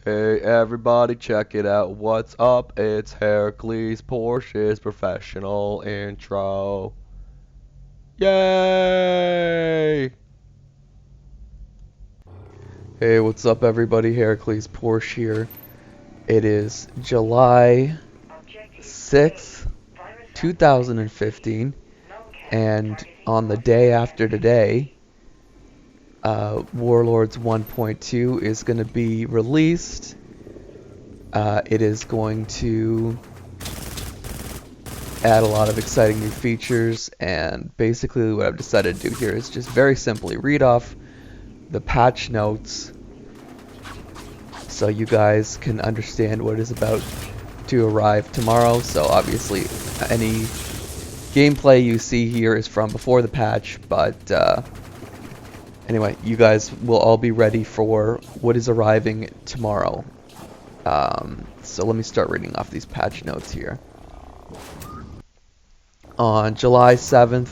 Hey everybody, check it out. What's up? It's Hercules Porsche's professional intro. Yay! Hey, what's up everybody? Hercules Porsche here. It is July 6th, 2015, and on the day after today, Warlords 1.2 is going to be released. It is going to add a lot of exciting new features, and basically what I've decided to do here is just very simply read off the patch notes so you guys can understand what is about to arrive tomorrow. So obviously any gameplay you see here is from before the patch, but anyway, you guys will all be ready for what is arriving tomorrow. So let me start reading off these patch notes here. On July 7th,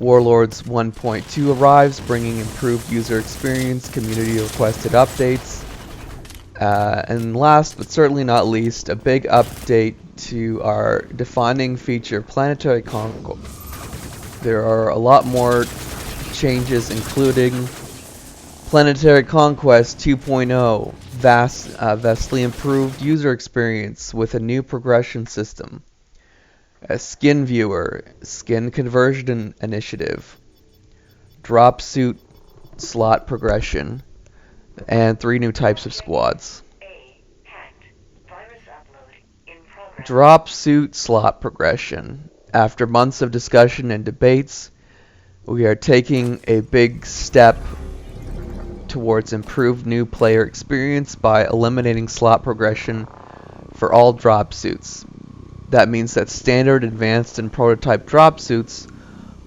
Warlords 1.2 arrives, bringing improved user experience, community requested updates, and last but certainly not least, a big update to our defining feature, Planetary Conquest. There are a lot more changes, including Planetary Conquest 2.0, vastly improved user experience with a new progression system, a skin viewer, skin conversion initiative, drop suit slot progression, and 3 new types of squads. Drop suit slot progression. After months of discussion and debates, we are taking a big step towards improved new player experience by eliminating slot progression for all drop suits. That means that standard, advanced, and prototype drop suits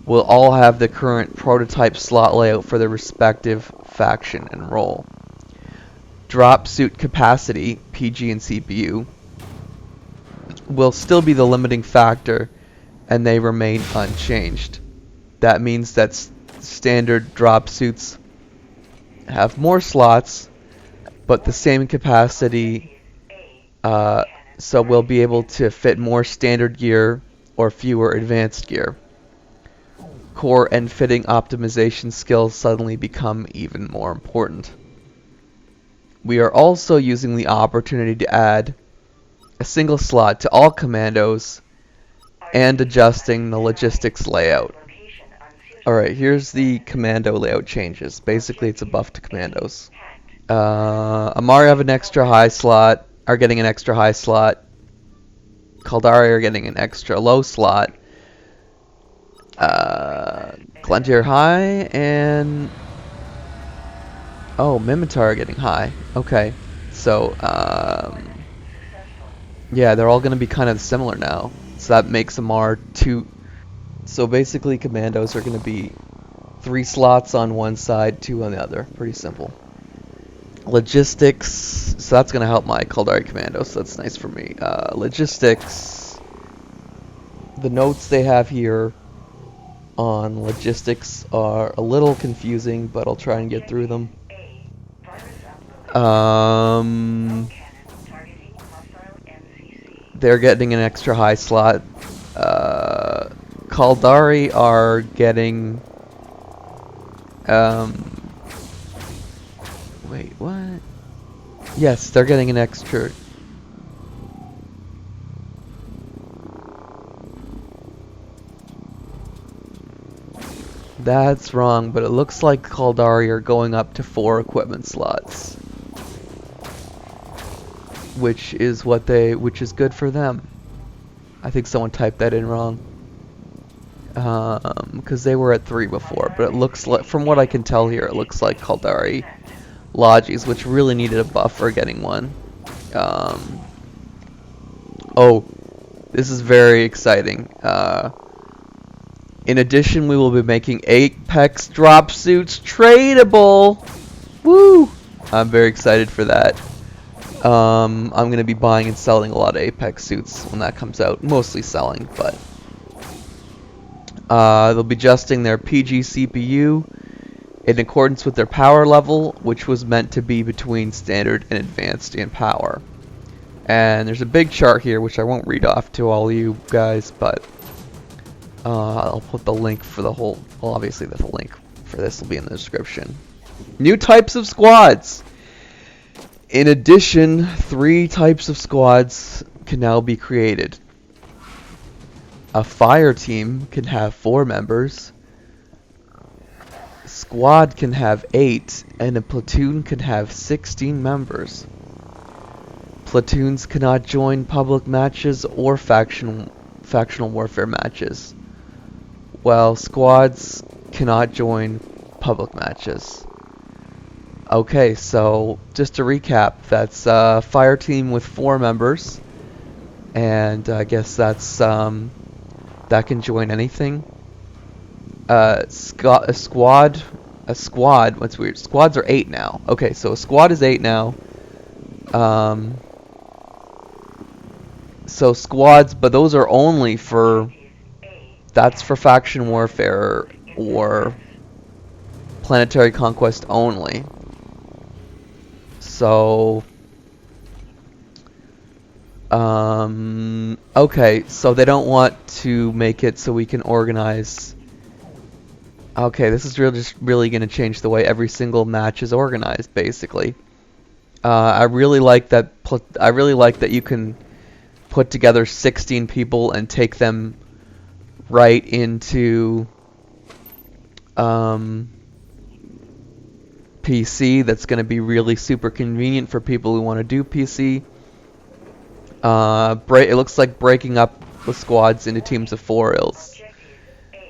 will all have the current prototype slot layout for their respective faction and role. Drop suit capacity, PG and CPU, will still be the limiting factor, and they remain unchanged. That means that standard drop suits have more slots, but the same capacity, so we'll be able to fit more standard gear or fewer advanced gear. Core and fitting optimization skills suddenly become even more important. We are also using the opportunity to add a single slot to all commandos and adjusting the logistics layout. Alright, here's the commando layout changes. Basically, it's a buff to commandos. Amarr have an extra high slot, are getting an extra high slot. Caldari are getting an extra low slot. Glentir high, and oh, Mimitar are getting high. Okay, so yeah, they're all going to be kind of similar now. So that makes Amarr 2. So basically, commandos are going to be 3 slots on one side, 2 on the other. Pretty simple. Logistics, so that's going to help my Caldari commandos, so that's nice for me. Logistics, the notes they have here on logistics are a little confusing, but I'll try and get through them. They're getting an extra high slot. Caldari are getting wait, what? Yes, they're getting an extra. That's wrong, but it looks like Caldari are going up to 4 equipment slots, which is good for them. I think someone typed that in wrong, because they were at 3 before, but it looks like, from what I can tell here, it looks like Caldari Logis, which really needed a buff, for getting one. Oh, this is very exciting. In addition, we will be making Apex drop suits tradable. Woo! I'm very excited for that. I'm going to be buying and selling a lot of Apex suits when that comes out. Mostly selling, but they'll be adjusting their PG CPU in accordance with their power level, which was meant to be between standard and advanced in power. And there's a big chart here, which I won't read off to all you guys, but I'll put the link for the whole, well, obviously the link for this will be in the description. New types of squads! In addition, 3 types of squads can now be created. A fire team can have 4 members, squad can have 8, and a platoon can have 16 members. Platoons cannot join public matches or factional warfare matches, while squads cannot join public matches. Okay, so just to recap, that's a fire team with 4 members, and I guess that's that can join anything. A squad. What's weird? Squads are 8 now. Okay, so a squad is 8 now. So squads, but those are only for, that's for faction warfare or planetary conquest only. So, okay, so they don't want to make it so we can organize. Okay, this is just really going to change the way every single match is organized, basically. I really like that. I really like that you can put together 16 people and take them right into PC. That's going to be really super convenient for people who want to do PC. It looks like breaking up the squads into teams of 4.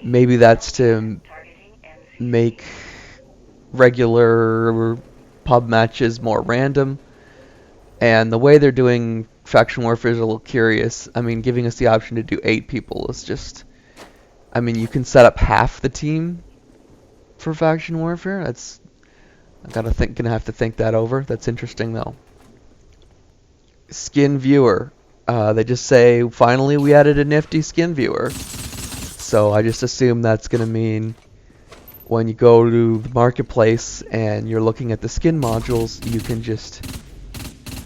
Maybe that's to make regular pub matches more random. And the way they're doing faction warfare is a little curious. I mean, giving us the option to do 8 people is just, I mean, you can set up half the team for faction warfare. That's, gonna have to think that over. That's interesting though. Skin viewer. They just say, finally we added a nifty skin viewer. So I just assume that's gonna mean when you go to the marketplace and you're looking at the skin modules, you can just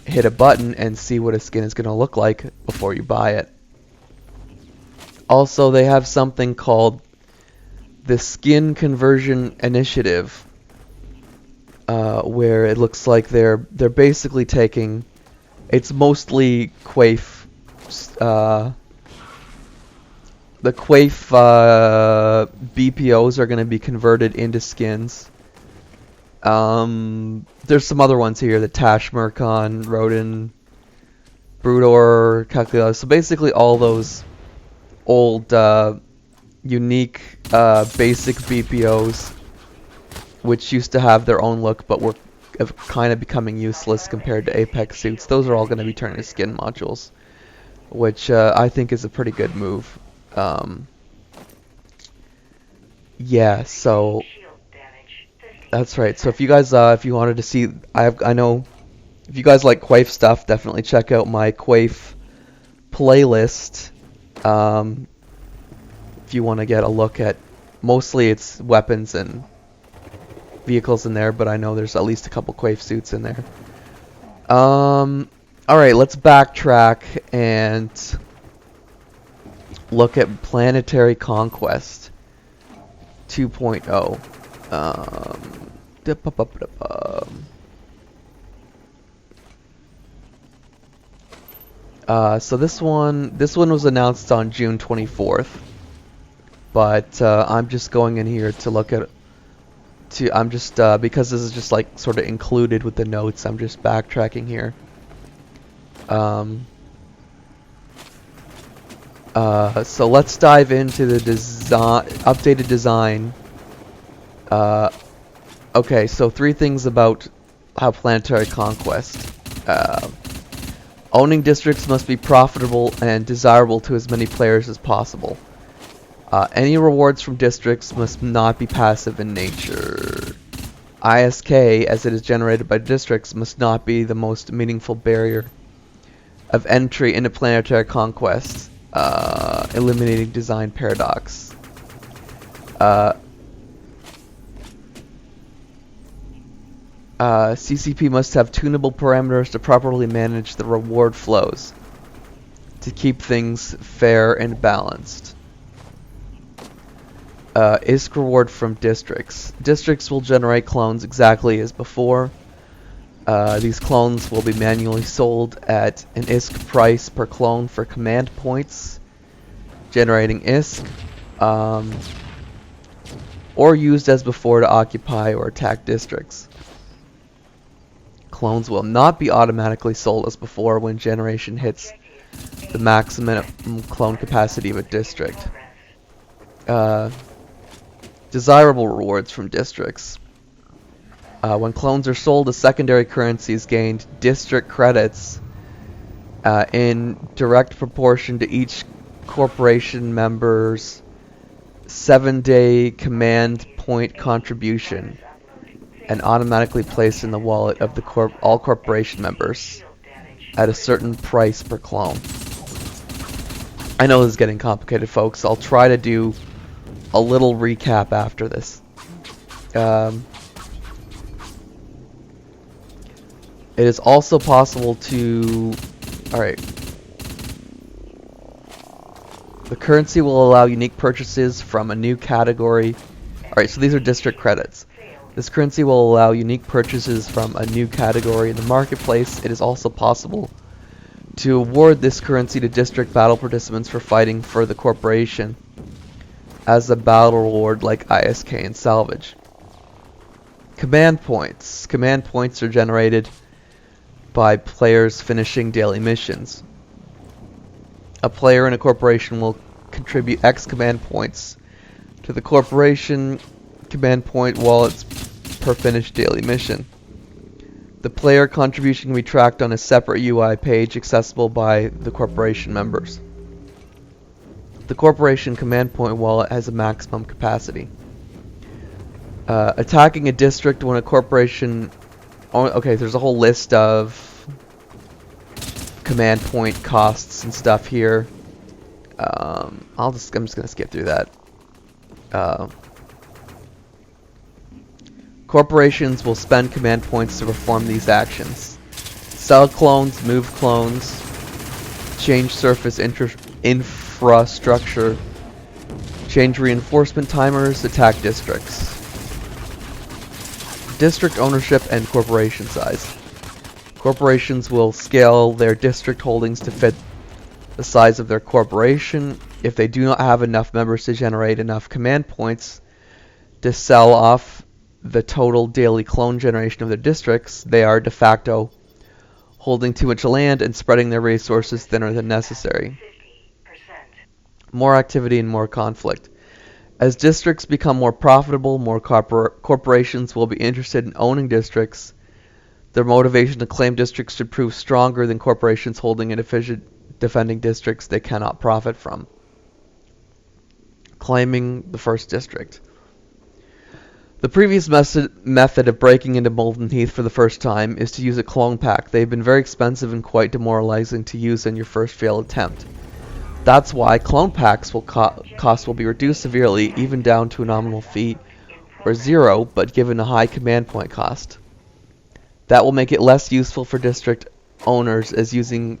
hit a button and see what a skin is going to look like before you buy it. Also, they have something called the Skin Conversion Initiative, where it looks like they're basically taking, it's mostly Quaif, the Quaif BPOs are going to be converted into skins. There's some other ones here, the Tash Murkon, Rodin, Brudor, Calculus. So basically all those old, unique, basic BPOs, which used to have their own look, but were kind of becoming useless compared to Apex suits. Those are all going to be turned into skin modules, which I think is a pretty good move. Yeah, so that's right. So if you guys, if you wanted to see, I know, if you guys like Quaif stuff, definitely check out my Quaif playlist. If you want to get a look at, mostly it's weapons and vehicles in there, but I know there's at least a couple Quaif suits in there. Alright, let's backtrack and look at Planetary Conquest 2.0. So this one was announced on June 24th, but I'm just going in here to look at, because this is just like sort of included with the notes, I'm just backtracking here. So let's dive into the updated design. Okay, so 3 things about how Planetary Conquest. Owning districts must be profitable and desirable to as many players as possible. Any rewards from districts must not be passive in nature. ISK, as it is generated by districts, must not be the most meaningful barrier of entry into Planetary Conquest, eliminating design paradox. CCP must have tunable parameters to properly manage the reward flows to keep things fair and balanced. ISK reward from districts. Districts will generate clones exactly as before. These clones will be manually sold at an ISK price per clone for command points, generating ISK, or used as before to occupy or attack districts. Clones will not be automatically sold as before when generation hits the maximum clone capacity of a district. Desirable rewards from districts. When clones are sold, a secondary currency is gained, district credits, in direct proportion to each corporation member's 7-day command point contribution, and automatically placed in the wallet of the all corporation members at a certain price per clone. I know this is getting complicated, folks. I'll try to do a little recap after this. It is also possible to... Alright. The currency will allow unique purchases from a new category. Alright, so these are district credits. This currency will allow unique purchases from a new category in the marketplace. It is also possible to award this currency to district battle participants for fighting for the corporation as a battle reward like ISK and salvage. Command points. Command points are generated by players finishing daily missions. A player in a corporation will contribute X command points to the corporation command point wallets per finished daily mission. The player contribution can be tracked on a separate UI page accessible by the corporation members. The corporation command point wallet has a maximum capacity. Attacking a district when a corporation... Okay, there's a whole list of command point costs and stuff here. I'm just gonna skip through that. Corporations will spend command points to perform these actions: sell clones, move clones, change surface infrastructure, change reinforcement timers, attack districts. District ownership and corporation size. Corporations will scale their district holdings to fit the size of their corporation. If they do not have enough members to generate enough command points to sell off the total daily clone generation of their districts, they are de facto holding too much land and spreading their resources thinner than necessary. More activity and more conflict. As districts become more profitable, more corporations will be interested in owning districts. Their motivation to claim districts should prove stronger than corporations holding and defending districts they cannot profit from. Claiming the first district. The previous method of breaking into Molten Heath for the first time is to use a clone pack. They've been very expensive and quite demoralizing to use in your first failed attempt. That's why clone packs cost will be reduced severely, even down to a nominal fee or 0, but given a high command point cost. That will make it less useful for district owners, as using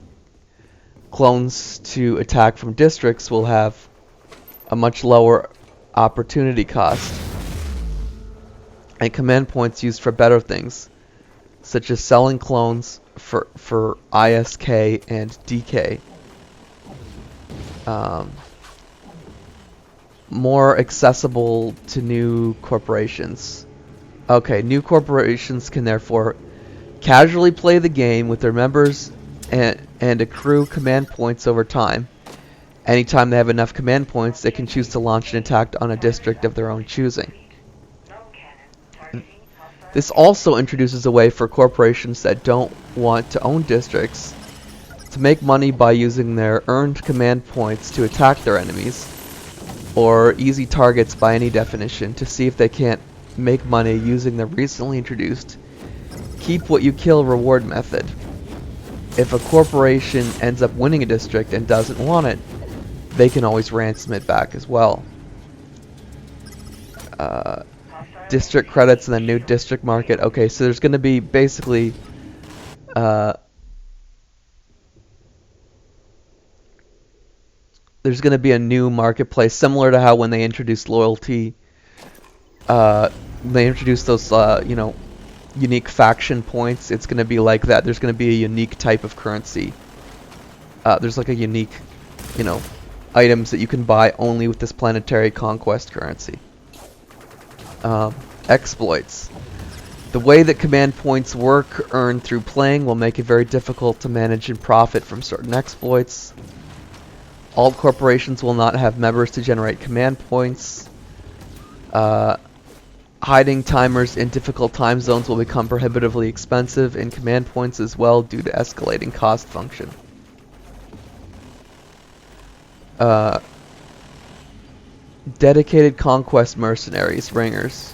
clones to attack from districts will have a much lower opportunity cost, and command points used for better things, such as selling clones for ISK and DK. More accessible to new corporations. Okay, new corporations can therefore casually play the game with their members and accrue command points over time. Anytime they have enough command points, they can choose to launch an attack on a district of their own choosing. This also introduces a way for corporations that don't want to own districts to make money by using their earned command points to attack their enemies, or easy targets by any definition, to see if they can't make money using the recently introduced keep what you kill reward method. If a corporation ends up winning a district and doesn't want it, they can always ransom it back as well. district credits and the new district market. Okay, so there's going to be basically there's going to be a new marketplace similar to how when they introduced loyalty, they introduced those you know, unique faction points. It's going to be like that. There's going to be a unique type of currency. There's like a unique, you know, items that you can buy only with this planetary conquest currency. Exploits. The way that command points work earned through playing will make it very difficult to manage and profit from certain exploits. All corporations will not have members to generate command points. Hiding timers in difficult time zones will become prohibitively expensive in command points as well due to escalating cost function. Dedicated conquest mercenaries, ringers.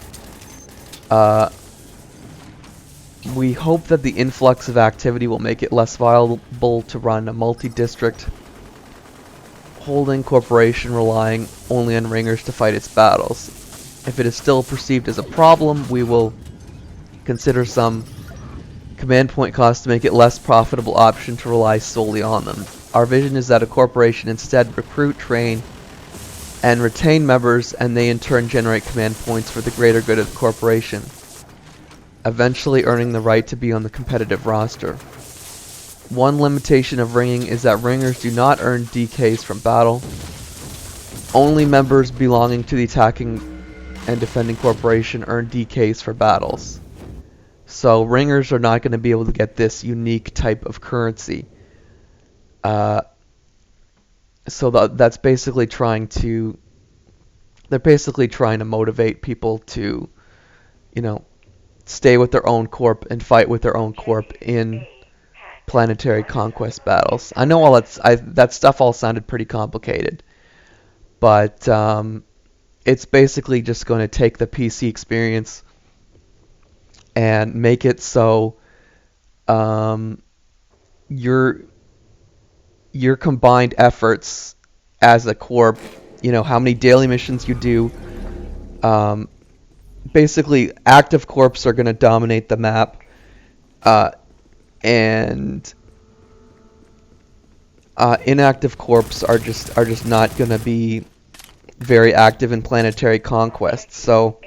We hope that the influx of activity will make it less viable to run a multi-district holding corporation relying only on ringers to fight its battles. If it is still perceived as a problem, we will consider some command point costs to make it less profitable option to rely solely on them. Our vision is that a corporation instead recruit, train, and retain members, and they in turn generate command points for the greater good of the corporation, eventually earning the right to be on the competitive roster. One limitation of ringing is that ringers do not earn DKs from battle. Only members belonging to the attacking and defending corporation earn DKs for battles. So ringers are not going to be able to get this unique type of currency. So that's basically they're basically trying to motivate people to, you know, stay with their own corp and fight with their own corp in planetary conquest battles. I know that stuff all sounded pretty complicated, but it's basically just going to take the PC experience and make it so your combined efforts as a corp, you know, how many daily missions you do, basically active corps are going to dominate the map, and inactive corps are just not going to be very active in planetary conquest. So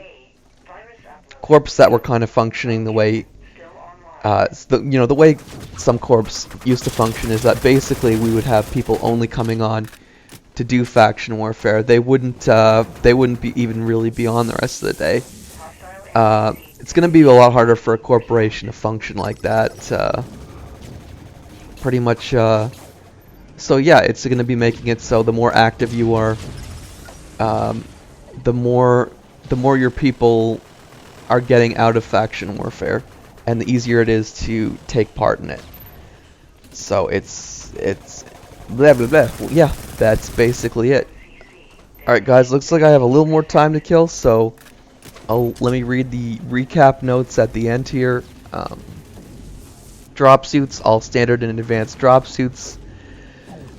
corps that were kind of functioning the way the way some corps used to function is that basically we would have people only coming on to do faction warfare. They wouldn't be even really be on the rest of the day. It's going to be a lot harder for a corporation to function like that. Pretty much. So yeah, it's going to be making it so the more active you are, the more your people are getting out of faction warfare, and the easier it is to take part in it. So it's blah blah blah. Yeah, that's basically it. Alright guys, looks like I have a little more time to kill, so let me read the recap notes at the end here. Drop suits, all standard and advanced drop suits,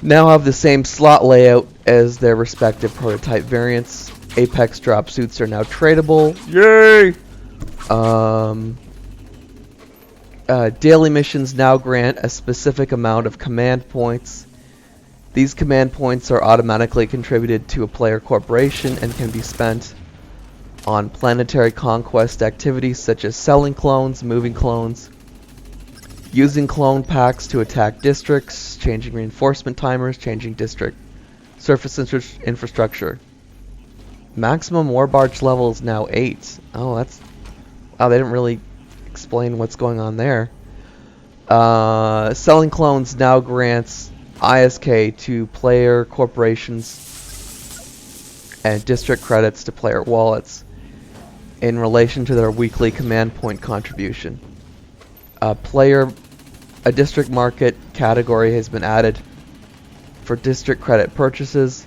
now have the same slot layout as their respective prototype variants. Apex drop suits are now tradable. Yay! Daily missions now grant a specific amount of command points. These command points are automatically contributed to a player corporation and can be spent on planetary conquest activities such as selling clones, moving clones, using clone packs to attack districts, changing reinforcement timers, changing district surface infrastructure. Maximum war barge level is now 8. Oh, that's... wow, they didn't really explain what's going on there. Selling clones now grants ISK to player corporations and district credits to player wallets in relation to their weekly command point contribution. A district market category has been added for district credit purchases.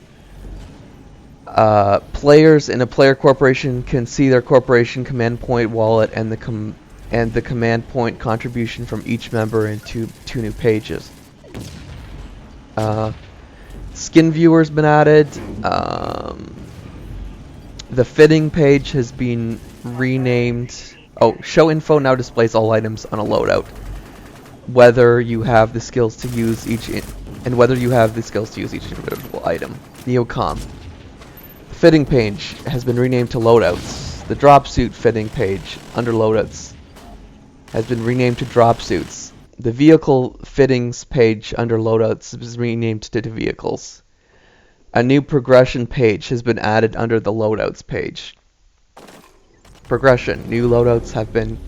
Players in a player corporation can see their corporation command point wallet and the command point contribution from each member in two new pages. Skin viewer's been added. The fitting page has been renamed. Oh, show info now displays all items on a loadout. Whether you have the skills to use each individual item. Neocom. The fitting page has been renamed to loadouts. The drop suit fitting page under loadouts has been renamed to drop suits. The vehicle fittings page under loadouts is renamed to vehicles. A new progression page has been added under the loadouts page. Progression. New loadouts have been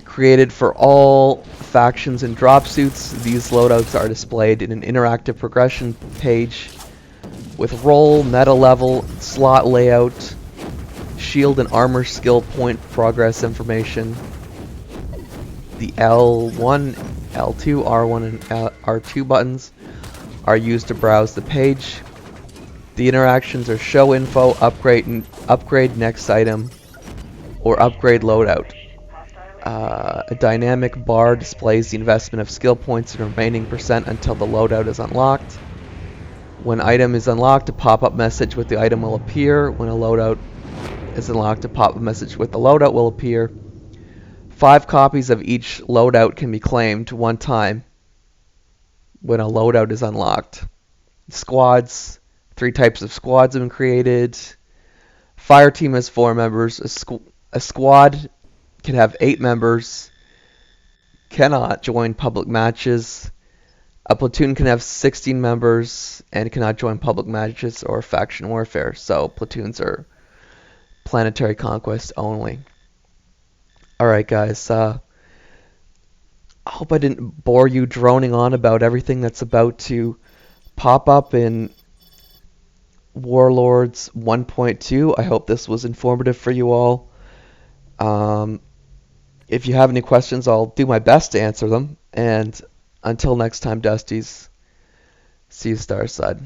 created for all factions and drop suits. These loadouts are displayed in an interactive progression page with role, meta level, slot layout, shield and armor skill point progress information. The L1, L2, R1, and R2 buttons are used to browse the page. The interactions are show info, upgrade next item, or upgrade loadout. A dynamic bar displays the investment of skill points and remaining percent until the loadout is unlocked. When item is unlocked, a pop-up message with the item will appear. When a loadout is unlocked, a pop-up message with the loadout will appear. 5 copies of each loadout can be claimed one time when a loadout is unlocked. Squads. 3 types of squads have been created. Fire team has 4 members. A squad can have 8 members. Cannot join public matches. A platoon can have 16 members and cannot join public matches or faction warfare. So platoons are planetary conquest only. Alright guys, I hope I didn't bore you droning on about everything that's about to pop up in Warlords 1.2. I hope this was informative for you all. If you have any questions, I'll do my best to answer them. And until next time, Dusties, see you Starside.